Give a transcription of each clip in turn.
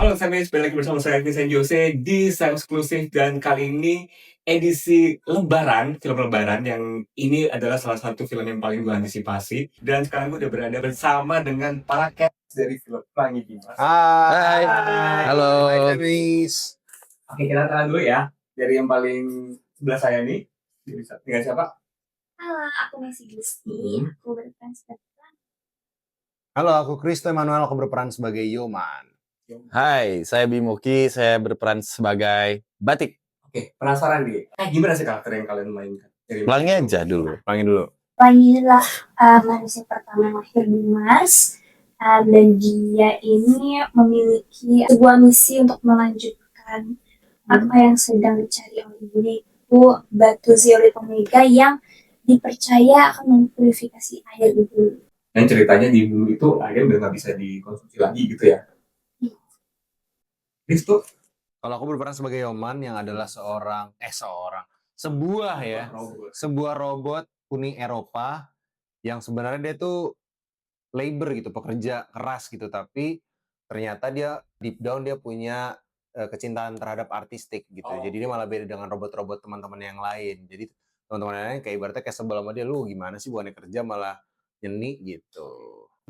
Halo, saya balik lagi bersama saya Vincent Jose di Sam Eksklusif, dan kali ini edisi Lebaran, film Lebaran, yang ini adalah salah satu film yang paling gue antisipasi. Dan sekarang gue udah berada bersama dengan para cast dari film Pelangi Dimas. Hai. Halo. Hai, Dennis. Oke, kita kenalan dulu ya. Dari yang paling sebelah saya nih, dengan siapa? Halo, aku Messi Gusti. Aku berperan sebagai Halo, aku Kristo Emmanuel, aku berperan sebagai Yoman. Hai, saya Bimuki, saya berperan sebagai Batik. Oke, penasaran nih. Gimana sih karakter yang kalian mainkan? Pelangi aja dulu. Pelangi dulu. Pelangi adalah manusia pertama yang lahir di Mars. Dan dia ini memiliki sebuah misi untuk melanjutkan apa yang sedang dicari oleh ibunya, itu batu zeolit omega yang dipercaya akan mempurifikasi air di bumi. Dan ceritanya di bumi itu air udah nggak bisa dikonsumsi lagi gitu ya? Itu Kalau aku berperan sebagai Yoman yang adalah sebuah robot kuning Eropa yang sebenarnya dia tuh labor gitu, pekerja keras gitu, tapi ternyata dia deep down dia punya kecintaan terhadap artistik gitu. Jadi dia malah beda dengan robot-robot teman-teman yang lain. Jadi teman-teman yang lain kayak ibaratnya kayak sebel sama dia, lu gimana sih bukannya kerja malah nyeni gitu.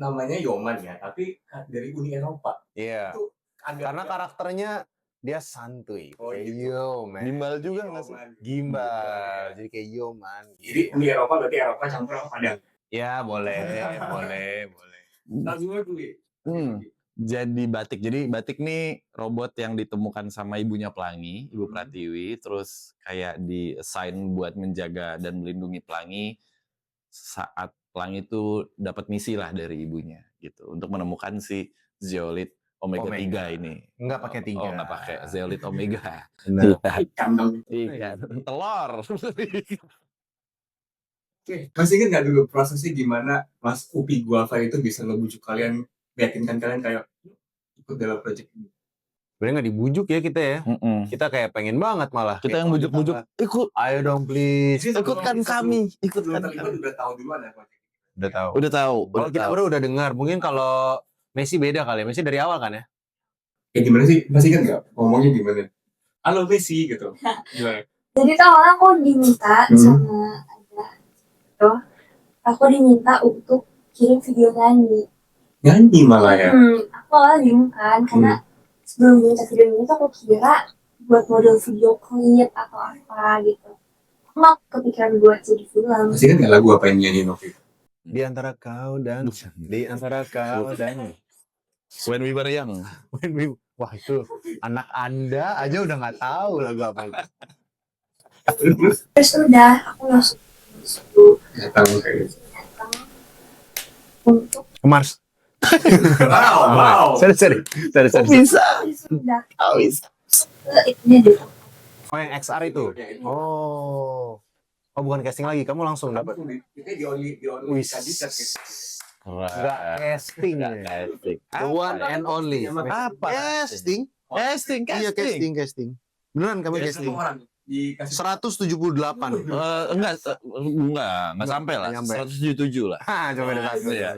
namanya Yoman ya, tapi dari Uni Eropa. Iya. Itu Karena karakternya dia santuy. Oh, kayak gitu. yo, man. Gimbal juga nggak sih? Gimbal. Jadi kayak yo, man. Jadi Uni Eropa berarti Eropa campur sama Padang. Ya, boleh. Langsung aja dulu. Jadi Batik nih robot yang ditemukan sama ibunya Pelangi, Ibu Pratiwi, terus kayak di-assign buat menjaga dan melindungi Pelangi saat Pelangi itu dapat misi lah dari ibunya gitu untuk menemukan si zeolit Omega 3 ini. Enggak pakai 3. Oh, enggak pakai zeolit Omega. Benar. Ikan dong. Ikan. Telur. Oke, masih ingat nggak dulu prosesnya gimana Mas Upi Guava itu bisa ngebujuk kalian, meyakinkan kalian kayak ikut dalam proyek ini? Sebenarnya nggak dibujuk ya kita ya. Kita kayak pengen banget malah. Kita yang bujuk-bujuk. Ikut. Ayo dong please. Ikutkan kami. Ikutkan Terlibat kami. udah tahu duluan ya proyek. Udah tahu. Udah tahu. Kalau kita berdua udah dengar. Mungkin kalau Messi beda kali ya. Messi dari awal kan ya. Kayak gimana sih? Masih ingat nggak ngomongnya gimana? Halo Messi gitu. Gimana? Jadi tuh awalnya aku diminta sama ada tuh, aku diminta untuk kirim video nyanyi. Nyanyi malah ya. Aku awalnya bingung kan, karena sebelum minta video nyanyi tuh aku kira buat model video klip atau apa gitu. Aku nggak kepikiran buat jadi film. Masih ingat nggak lagu apa yang nyanyiin waktu itu? Di antara kau dan When we were young. Wah itu anak Anda aja udah nggak tahu lagu apa itu. Terus udah aku langsung Datang kayak gitu. untuk Ke Mars. Wow. Sorry. Bisa. sudah Bisa. itunya dulu. Oh yang XR itu. Oh bukan casting lagi. Kamu langsung dapat. Kita di only Wis. Enggak casting. Casting. The one and only. Apa? Casting? Casting. Iya casting. Beneran kamu casting? Dikasih 178. Enggak sampai lah. Nyampe. 177 lah. Coba deh satu. Iya.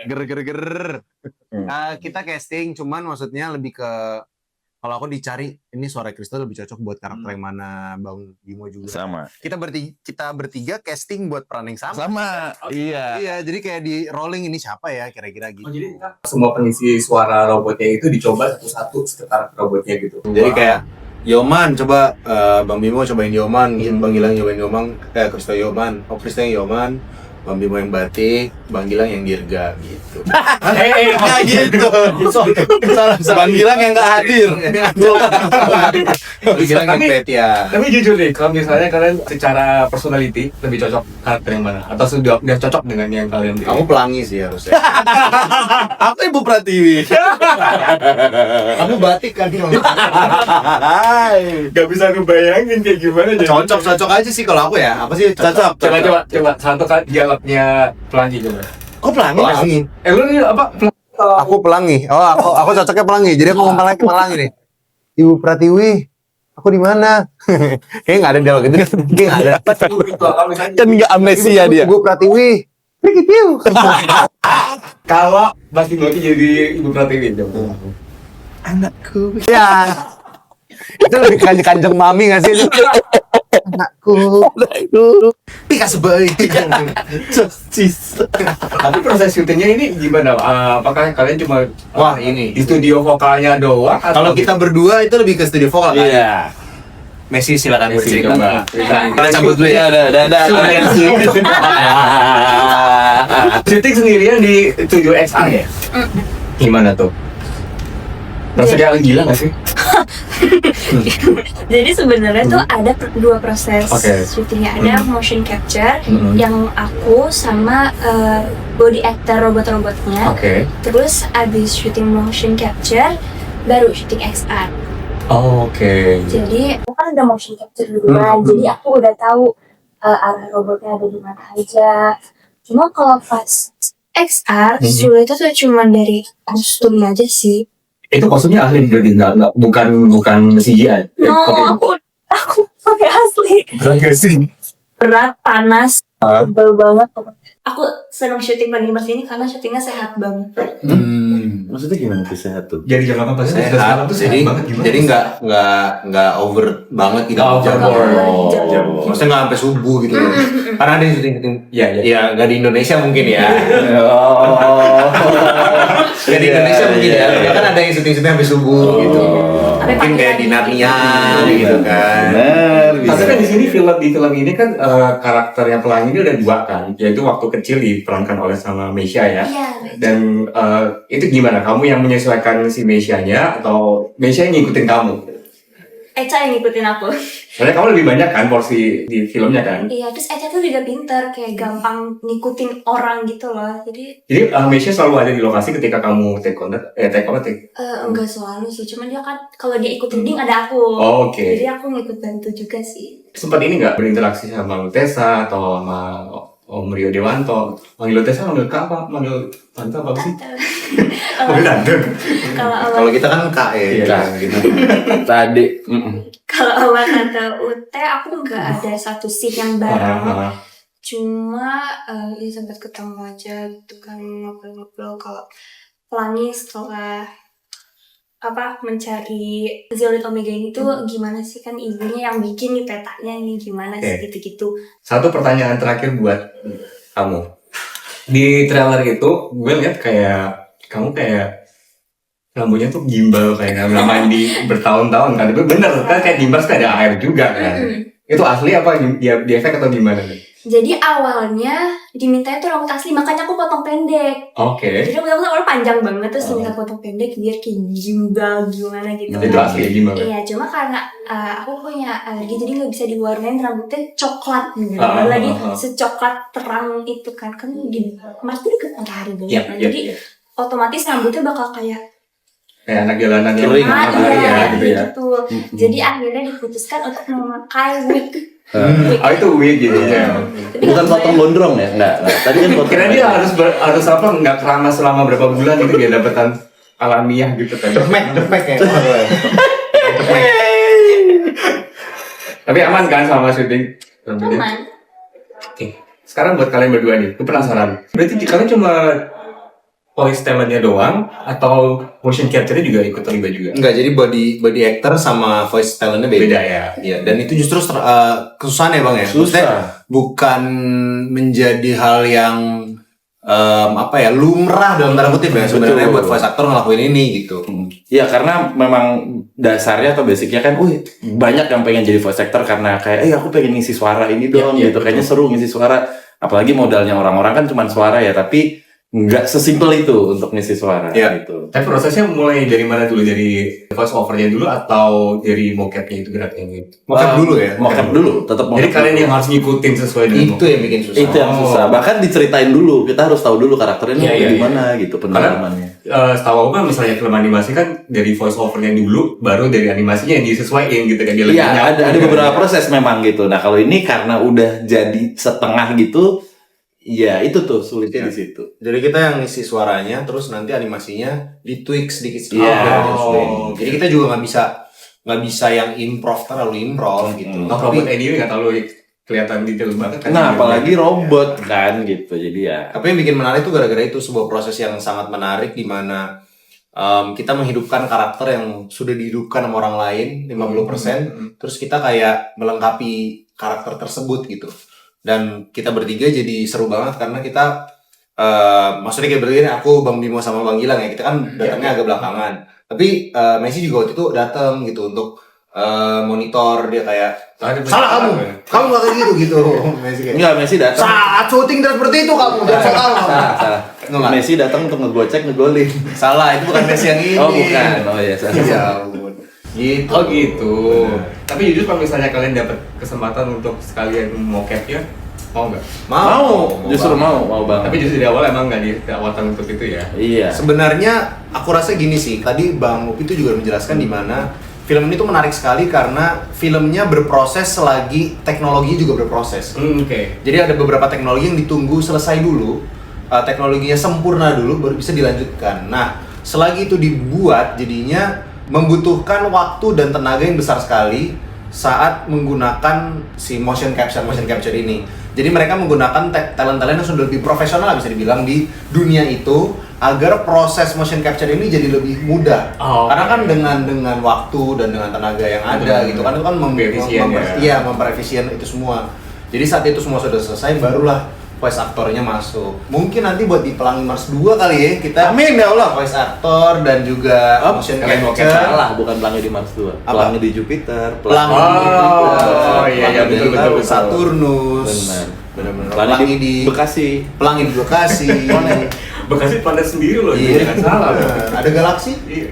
Ger. Kita casting, cuman maksudnya lebih ke kalau aku dicari ini suara Kristo lebih cocok buat karakter yang mana, Bang Bimo juga. Sama. Kita bertiga casting buat peran yang sama. Sama. Iya. Iya, jadi kayak di rolling ini siapa ya kira-kira gitu. jadi kita semua pengisi suara robotnya itu dicoba satu-satu sekitar robotnya gitu. Jadi kayak Yoman, coba Bang Bimo cobain Yoman, Bang Gilang cobain Yoman, Kristo Yoman, Kristo yang Yoman, Bang Bimo yang Batik, Bang Gilang yang Dirga gitu. Kayak gitu. Bang Gilang yang nggak hadir. Bang Gilang yang Petia. Tapi jujur deh, kalau misalnya kalian secara personality lebih cocok karakter yang mana? Atau sudah cocok dengan yang kalian pilih? Kamu Pelangi sih harusnya. Aku Ibu Pratiwi. Kamu Batik kan Gak bisa ngebayangin kayak gimana jadi. Cocok aja sih kalau aku ya. Apa sih cocok? Coba satu kali dialognya Pelangi coba. Kok Pelangi? Lu nih apa? Aku Pelangi. Oh, aku cocoknya Pelangi. Jadi aku ngomong Pelangi nih. Ibu Pratiwi, aku di mana? Kayaknya nggak ada dialog itu. Kayaknya nggak ada. Kan nggak amnesia dia. Ibu Pratiwi, pergi piu. Kalau Mas Bimo jadi Ibu Pratiwi coba. Anakku. Ya. Itu lebih kanjeng mami gak sih? Anakku. Pika sebaik. Sosis. Tapi proses syutingnya ini gimana? Apakah kalian cuma Wah, ini. di studio vokalnya doang? Kalau kita berdua itu lebih ke studio vokal kan? Iya. Messi silakan Messi, bercerita. coba. Kita cabut dulu ya. Udah. Syuting sendirian di Studio XR ya? Gimana tuh? Rasanya gila gak sih? Jadi sebenarnya tuh ada dua proses Oke. syutingnya. Ada motion capture Hmm. yang aku sama body actor robot-robotnya. Oke. Terus abis syuting motion capture baru syuting XR. Oke. Jadi aku kan udah motion capture duluan, jadi aku udah tahu arah robotnya ada di mana aja. Cuma kalau pas XR sulitnya tuh cuma dari kostumnya aja sih. Itu kostumnya ahli berarti nggak bukan CGI. No, aku pakai asli. Berat gak sih? Berat, panas, Ah. tebel banget. Aku seneng syuting Bandimers ini karena syutingnya sehat banget. Maksudnya gimana tuh sehat tuh? Jadi jam 8 pagi Sehat. sekarang tuh sehat Jadi banget gimana? jadi nggak over banget gitu. Nggak overboard. Jam. Maksudnya nggak sampai subuh gitu. Karena ada yang syuting. Iya, iya. Ya nggak di Indonesia mungkin ya. Oh. Nggak di Indonesia mungkin ya. Ya kan ada yang syuting sampai subuh gitu. Sampai Mungkin pagi kayak hari. di Narnia gitu kan. Benar. Tapi kan di sini di film ini kan karakter yang pelangi ini udah dua kan, yaitu waktu kecil diperankan oleh sama Meisha ya. Iya, Dan itu gimana? Kamu yang menyesuaikan si Meisha-nya atau Meisha yang ngikutin kamu? Eca yang ngikutin aku. Soalnya kamu lebih banyak kan porsi di filmnya kan. Iya, terus Eca tuh juga pinter, kayak gampang ngikutin orang gitu loh. Jadi Jadi Meisha selalu ada di lokasi ketika kamu take enggak selalu sih, cuman dia kan kalau dia ikut reading ada aku. Oh, oke. Jadi aku ngikut bantu juga sih. Sempat ini nggak berinteraksi sama Lutesa atau sama Om Rio Dewanto? Manggil Lutesa, manggil Kak apa? Manggil Tante apa sih? Manggil Tante. Kalau kita kan KE Iya. gitu. Tadi. Kalau sama Tante Ute aku nggak ada satu scene yang bareng. Ah, Cuma ya sempat ketemu aja gitu kan, ngobrol-ngobrol kalau Pelangi setelah mencari Zeolite Omega ini tuh gimana sih, kan ibunya yang bikin nih petanya ini gimana sih Oke. gitu-gitu. Satu pertanyaan terakhir buat kamu. Di trailer itu gue lihat kayak kamu kayak rambutnya tuh gimbal kayak nggak mandi bertahun-tahun kan. Itu bener kan, kayak Dimbas kan ada air juga kan. Itu asli apa di efek atau gimana nih? Jadi awalnya dimintanya tuh rambut asli, makanya aku potong pendek. Oke. Jadi rambut awalnya panjang banget, terus minta potong pendek biar kayak gimbal gimana gitu. Itu asli ya gimbal. Iya, cuma karena aku punya alergi jadi nggak bisa diwarnain rambutnya coklat gitu. Lagi secoklat terang itu kan di Mars tuh deket matahari banget. Iya, Nah, iya, jadi iya. otomatis rambutnya bakal kayak Kayak anak jalanan yang Kering. matahari ya gitu ya. gitu. Jadi akhirnya diputuskan untuk memakai wig. Oh itu wig gitu ya. Tapi Bukan nggak potong boleh. gondrong ya? Enggak. Tadi kan potong. Kira dia harus apa nggak keramas selama berapa bulan itu biar dapetan alamiah gitu kan. Depek ya. Tapi aman kan sama syuting? Cuman Oke. Sekarang buat kalian berdua nih, gue penasaran. Berarti kalian cuma voice talentnya doang atau motion capture-nya juga ikut terlibat juga? Enggak, jadi body actor sama voice talentnya beda. Beda ya. Iya, dan itu justru kesusahan ya Bang ya. Maksudnya bukan menjadi hal yang lumrah dalam tanda kutip ya sebenarnya buat voice actor ngelakuin ini gitu. Ya karena memang dasarnya atau basicnya kan, banyak yang pengen jadi voice actor karena kayak, aku pengen ngisi suara ini dong Iya, gitu. Kayaknya seru ngisi suara. Apalagi modalnya orang-orang kan cuma suara ya, tapi nggak sesimpel itu untuk ngisi suara Iya. gitu. Tapi prosesnya mulai dari mana dulu? Dari voice over-nya dulu atau dari mocap-nya itu geraknya gitu? Mocap dulu ya. Mocap dulu, tetap Jadi mocap kalian dulu. yang harus ngikutin sesuai dengan Itu yang bikin susah. Itu yang susah. Bahkan diceritain dulu. Kita harus tahu dulu karakternya Iya, iya, gimana gitu pendalamannya. setahu aku kan misalnya film animasi kan dari voice over-nya dulu, baru dari animasinya yang disesuaikan gitu kan. Dia lebih Iya, nyambung, ada kan. beberapa proses memang gitu. Nah, kalau ini karena udah jadi setengah gitu, ya itu tuh sulitnya di situ. Jadi kita yang ngisi suaranya, terus nanti animasinya ditweak sedikit Iya. biar nyesuaiin. Oh, Jadi kita juga nggak bisa yang terlalu improv gitu. Oh, robot anyway nggak terlalu kelihatan detail banget kan. Nah, apalagi robot kan gitu. Jadi ya Tapi yang bikin menarik tuh gara-gara itu sebuah proses yang sangat menarik di mana kita menghidupkan karakter yang sudah dihidupkan sama orang lain 50%, terus kita kayak melengkapi karakter tersebut gitu. Dan kita bertiga jadi seru banget karena kita maksudnya kayak bertiga, aku, Bang Bimo sama Bang Gilang ya, kita kan datangnya agak belakangan. Tapi Messi juga waktu itu datang gitu untuk monitor, dia kayak salah kamu nggak kayak gitu Messi kayak Enggak, Messi datang. saat syuting dan seperti itu kamu jangan salah. Salah. Enggak. Messi datang untuk ngegocek, ngegolin. Salah, itu bukan Messi yang ini. Oh, bukan. Oh iya, salah. Ya ampun. Gitu. Oh gitu. Bener. Tapi jujur kalau misalnya kalian dapat kesempatan untuk sekalian mocapnya, mau nggak? Mau, justru mau banget. Tapi justru di awal emang nggak ditawarkan untuk itu ya. Iya. Sebenarnya aku rasa gini sih. Tadi Bang Upi itu juga menjelaskan di mana film ini tuh menarik sekali karena filmnya berproses selagi teknologinya juga berproses. Oke. Jadi ada beberapa teknologi yang ditunggu selesai dulu, teknologinya sempurna dulu baru bisa dilanjutkan. Nah, selagi itu dibuat jadinya membutuhkan waktu dan tenaga yang besar sekali saat menggunakan si motion capture ini. Jadi mereka menggunakan talent-talent yang sudah lebih profesional bisa dibilang di dunia itu agar proses motion capture ini jadi lebih mudah. Karena kan dengan waktu dan dengan tenaga yang ada gitu kan itu kan memperefisien itu semua. Jadi saat itu semua sudah selesai barulah voice aktornya masuk. Mungkin nanti buat di Pelangi Mars 2 kali ya kita. Amin ya Allah. Voice aktor dan juga motion capture. Salah, bukan Pelangi di Mars 2. Pelangi di Jupiter, Pelangi di iya betul. Saturnus. Benar. Pelangi di Bekasi. Pelangi di Bekasi. Bekasi planet sendiri loh, Iya. jangan salah. Ada galaksi? Iya.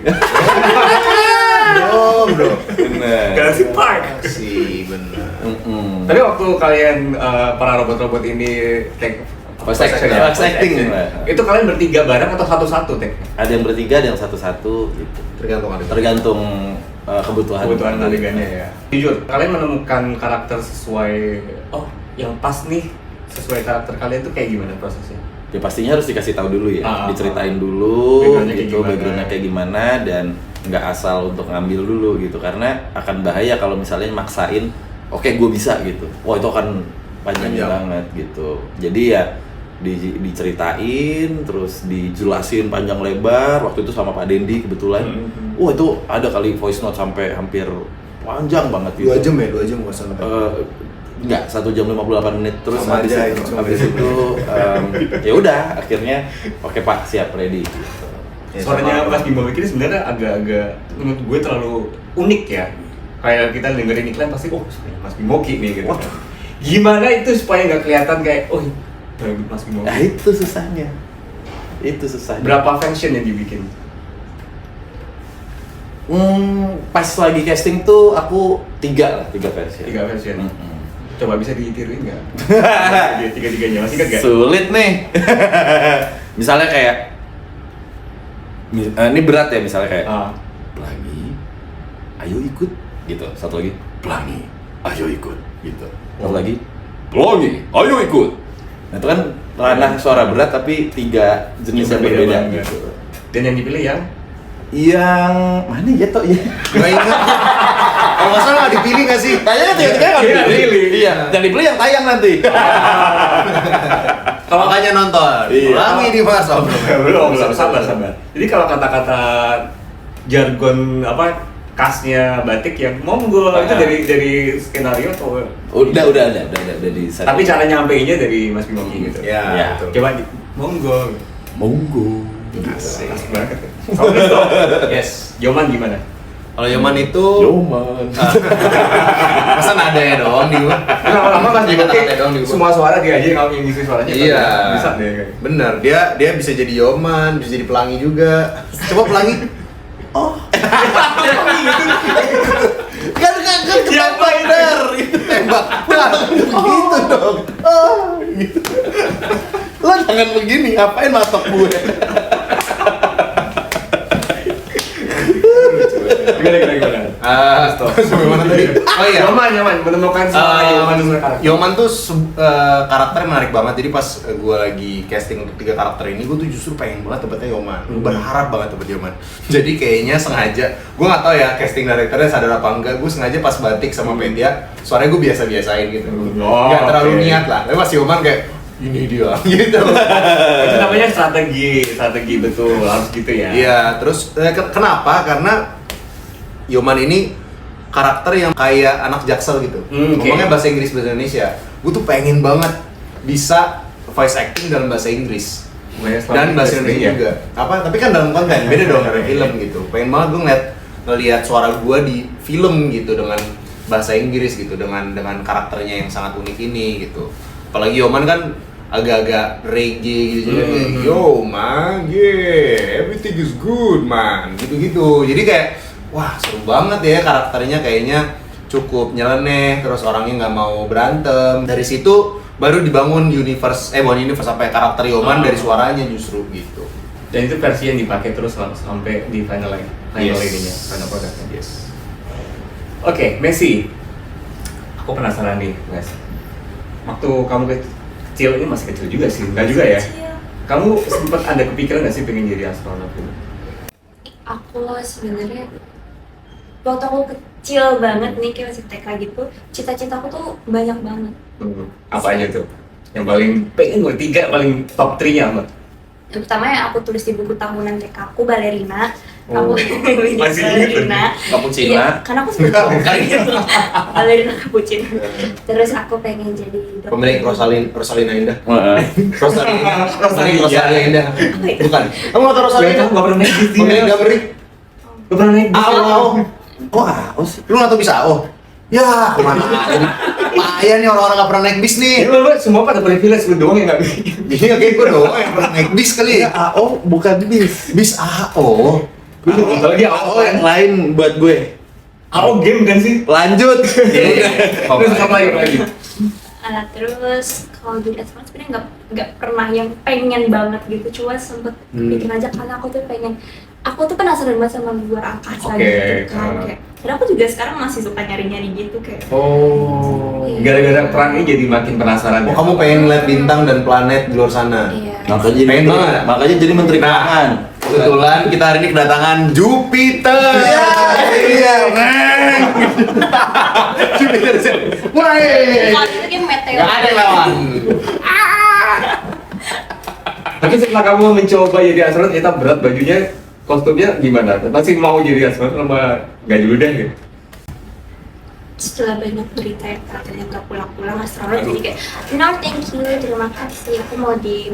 Bro. Benar. Galaxy Park. Galaksi, benar. Tapi waktu kalian para robot-robot ini take Voice acting. itu kalian bertiga bareng atau satu-satu take? Ada yang bertiga, ada yang satu-satu gitu. Tergantung kebutuhan adegannya ya. Jujur, kalian menemukan karakter sesuai yang pas nih sesuai karakter kalian tuh kayak gimana prosesnya? Ya pastinya harus dikasih tahu dulu ya, diceritain dulu backgroundnya kayak gimana dan nggak asal untuk ngambil dulu gitu karena akan bahaya kalau misalnya maksain oke, gue bisa gitu, wah itu akan panjang banget gitu. Jadi ya diceritain terus dijelasin panjang lebar. Waktu itu sama Pak Dendi kebetulan, wah itu ada kali voice note sampai hampir panjang banget gitu. 2 jam nggak salah. Enggak, 1 jam 58 menit terus Sama habis aja, itu ya udah akhirnya oke Pak, siap, ready gitu. Ya, Suaranya Mas Bimo ini sebenarnya agak-agak menurut gue terlalu unik ya. Kayak kita dengerin iklan pasti suaranya Mas Bimo nih gitu. Gimana itu supaya nggak kelihatan kayak Mas Bimo? Nah itu susahnya. Berapa function yang dibikin? Pas lagi casting tuh aku 3 versi. 3 version. Coba bisa ditiruin nggak? Tiga-tiganya masih kan nggak? Sulit nih. Misalnya kayak ini berat ya, misalnya kayak Pelangi, ayo ikut gitu. Satu lagi, Pelangi, ayo ikut gitu. Satu lagi, Pelangi, ayo ikut. Nah itu kan ranah suara berat tapi 3 jenis yang berbeda gitu. Dan yang dipilih yang mana ya toh ya? Gak ingat. Kalau nggak salah nggak dipilih nggak sih? Kayaknya tiga-tiganya nggak dipilih. Iya, yang dipilih yang tayang nanti. Kalau makanya nonton. Pelangi di Mars. belum sabar. Jadi kalau kata-kata jargon khasnya batik yang monggo itu dari skenario atau udah di set. tapi cara nyampeinnya dari Mas Bimo gitu. Ya. Coba monggo. Asik. Asik banget. Yes. Yoman gimana? Kalau Yoman itu Yoman. masa nada ya doang di Lama-lama Mas Bimo semua suara dia aja kalau ngisi suaranya. Iya. Bisa deh. Bener, dia bisa jadi Yoman, bisa jadi Pelangi juga. Coba Pelangi. Kan ketembak bener. Tembak. Gitu dong. Gitu. Lo jangan begini, ngapain matok gue? Gimana? Sampai mana tadi? Oh iya. Yoman menemukan Yoman tuh karakter yang menarik banget. Jadi pas gue lagi casting untuk 3 karakter ini, gue tuh justru pengen banget dapetnya Yoman. Gue berharap banget dapet Yoman. Jadi kayaknya sengaja, gue nggak tahu ya casting directornya sadar apa enggak. Gue sengaja pas batik sama Media, suaranya gue biasa-biasain gitu. Nggak terlalu niat lah. Tapi pas Yoman kayak ini dia gitu. Itu namanya strategi betul, harus gitu ya. Iya, terus kenapa? Karena Yoman ini karakter yang kayak anak jaksel gitu. Oke. Ngomongnya bahasa Inggris bahasa Indonesia. Gue tuh pengen banget bisa voice acting dalam bahasa Inggris dan bahasa Indonesia juga. Apa? Tapi kan dalam konten beda dong dari film gitu. Pengen banget gue ngeliat suara gue di film gitu dengan bahasa Inggris gitu, dengan karakternya yang sangat unik ini gitu. Apalagi Yoman kan agak-agak reggae gitu, yo man, yeah, everything is good man, gitu-gitu. Jadi kayak wah seru banget ya karakternya, kayaknya cukup nyeleneh, terus orangnya nggak mau berantem. Dari situ baru dibangun bukan universe sampai karakter Yoman dari suaranya justru gitu. Dan itu versi yang dipakai terus sampai di final ininya, final produknya. Yes. Oke, Messi. Aku penasaran nih, Mes. Waktu kamu kecil ini masih kecil juga sih, enggak juga ya? Kecil. Kamu sempat ada kepikiran nggak sih pengen jadi astronot gitu? Aku sebenarnya waktu aku kecil banget nih, kayak masih TK gitu, cita-citaku tuh banyak banget. Apa aja tuh? Yang paling pengen gue 3 paling top 3-nya apa? Yang pertama yang aku tulis di buku tahunan TK aku balerina. Oh, Aku masih inget balerina. Cappuccino. Iya, karena aku suka balerina cappuccino. Terus aku pengen jadi dokter. Pemilik Rosalina Indah. Heeh. Rosalina Indah. Bukan. Kamu nggak tahu Rosalina? Nggak pernah naik bis dia. Pemilik Damri. Nggak pernah naik bis. AO. Kok AO sih? Lu nggak tahu bisa AO? Ya, kemana aja? Payah nih orang-orang nggak pernah naik bis nih. Lu semua pada privilege, lu doang yang nggak bisa. Iya, kayak gue doang yang pernah naik bis kali ya. AO bukan bis. Bis AO. Apalagi AO yang lain buat gue. AO game kan sih? Lanjut. Terus apa lagi? Terus kalau jadi astronot sebenarnya nggak pernah yang pengen banget gitu, cuma sempet bikin aja karena aku tuh penasaran banget sama luar angkasa Oke, gitu kan. Kayak, dan aku juga sekarang masih suka nyari-nyari gitu kayak. Oh, gara-gara perang ini jadi makin penasaran. Oh, kamu pengen ngeliat bintang dan planet di luar sana? Iya. Makanya jadi menteri keuangan. Kebetulan kita hari ini kedatangan Jupiter. Iya, men. Jupiter. Mulai. Kalau itu kayak meteor. Gak ada yang lawan. Tapi setelah kamu mencoba jadi astronot, ternyata berat bajunya, kostumnya gimana? Masih mau jadi astronot sama nggak dulu deh gitu? Setelah banyak berita yang katanya nggak pulang-pulang astronot, jadi kayak no thank you, terima kasih, aku mau di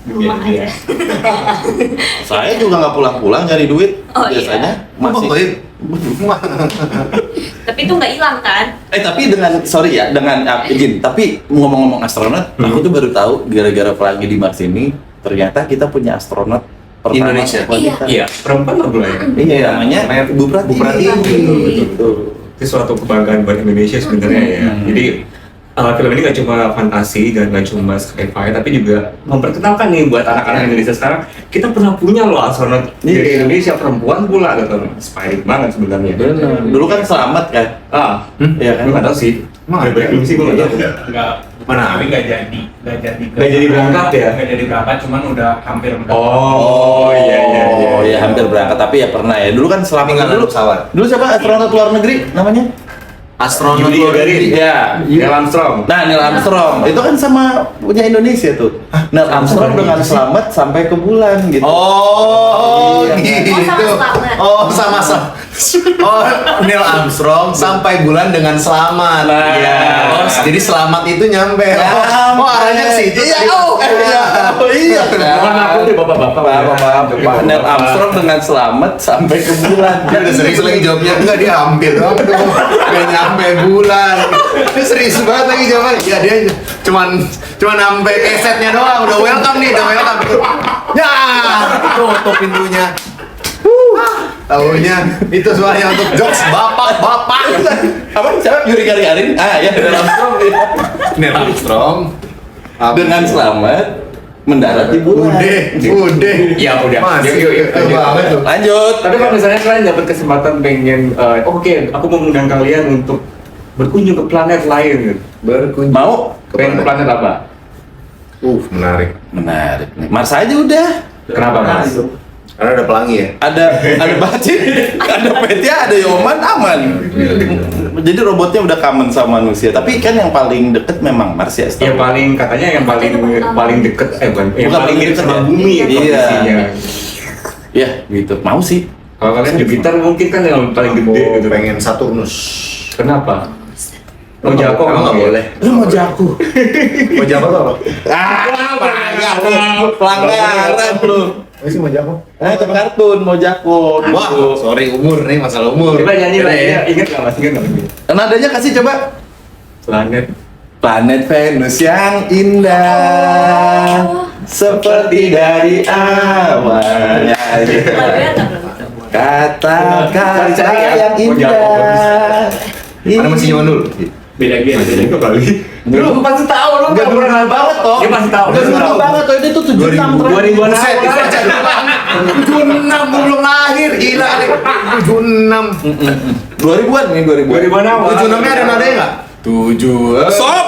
rumah Iya, aja. Saya juga nggak pulang-pulang nyari duit. Oh, Biasanya masih. Tapi itu nggak hilang kan? Tapi izin, tapi ngomong-ngomong astronot, aku tuh baru tahu gara-gara pelangi di Mars ini ternyata kita punya astronot pertama Indonesia. wanita. Iya, perempuan nggak boleh. Iya, namanya Ibu Pratiwi. Gitu. Itu suatu kebanggaan buat Indonesia sebenarnya ya. Jadi film ini nggak cuma fantasi dan nggak cuma sci-fi, tapi juga memperkenalkan nih buat anak-anak Indonesia sekarang, kita pernah punya loh astronot dari Indonesia, perempuan pula gitu. Inspiring banget sebenarnya. Benar. Dulu kan Selamat kan? Iya kan? Gue nggak tahu sih. Udah belum sih gue nggak tahu. Nggak, Mana? tapi nggak jadi Nggak jadi berangkat ya? nggak jadi berangkat, cuman udah hampir Oh iya. Oh ya hampir berangkat, tapi ya pernah ya. Dulu kan Selamat Tinggal dulu. pesawat. Dulu siapa astronot luar negeri namanya? Astronot Yuri luar Gagarin. negeri. Ya. Neil Armstrong. Nah, Neil Armstrong itu kan sama punya Indonesia tuh. Neil Armstrong dengan selamat sampai ke bulan gitu. Oh, Iya. gitu. Selamat. Oh, sama-sama. Oh, Neil Armstrong sampai bulan dengan selamat. Nah. Iya. Oh, jadi selamat itu nyampe. Oh, arahnya ke situ. Iya, tadi. oh, iya. Oh, iya. Mohon aku deh bapak-bapak. Pak Neil Armstrong dengan selamat sampai ke bulan. Dia udah serius lagi jawabnya. Enggak, dia hampir doang. Gak nyampe bulan. Dia serius banget lagi jawabnya. Ya, dia cuman sampai kesetnya doang. Udah welcome nih, udah welcome. Ya, tutup pintunya. Tahunya itu suaranya untuk jokes bapak-bapak. Apa? Siapa? Yuri Gagarin? Ah, ya Neil Armstrong. Neil Armstrong Dengan selamat mendarat di bulan. Udah. Ya udah. Masih Yuk. itu banget tuh. Lanjut. Tapi kalau misalnya kalian dapat kesempatan pengen, oke, aku mau mengundang kalian untuk berkunjung ke planet lain, gitu. Mau? Pengen ke planet apa? Menarik. Menarik nih. Mars aja udah. Kenapa Mas? Karena ada pelangi ya. Ada Bacin, ada Petya, ada Yoman, aman. Jadi robotnya udah common sama manusia. Tapi kan yang paling deket memang Mars ya. Yang paling katanya yang paling deket bukan, yang Bukan paling mirip deket sama ya? bumi Iya. kondisinya. Ya gitu. Mau sih. Kalau kalian Jupiter mungkin kan yang paling gede Aku gitu. pengen Saturnus. Kenapa? Mau Jako Emang nggak boleh. Lu mau jago? Mau Java tuh apa? Pelanggaran lu. Ini sih mau Java. Itu kartun mau jago. Wah, sorry umur nih, masalah umur. Coba nyanyi Udah lagi ya. ya. Ingat nggak mas? Ingat nggak? Nadanya kasih coba. Planet Venus yang indah seperti dari awal. Kata-kata yang indah. Mana masih nyaman dulu? Beda juga kali. Lu pasti tahu, lu nggak pernah banget toh. Dia pasti tahu. Nggak pernah banget toh, itu tuh 76 2000-an Buset, awal. dibaca doang. 76 gua belum lahir, gila nih. 76. 2000-an nih 2000-an. 2000-an awal. 76-nya ada nadanya nggak? 7. Stop.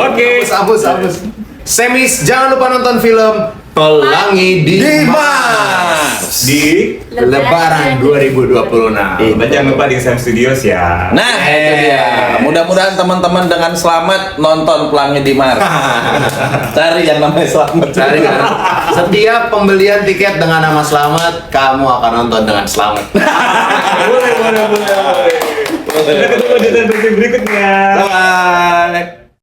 Oke. Hapus. Semis, jangan lupa nonton film Pelangi di Mars Di Lebaran 2026. jangan lupa di Sam Studios ya. Nah, itu dia. Mudah-mudahan teman-teman dengan selamat nonton Pelangi di Mars. Cari yang namanya selamat. Cari kan? Setiap pembelian tiket dengan nama Selamat, kamu akan nonton dengan selamat. Boleh. Kita ketemu di episode berikutnya. Bye.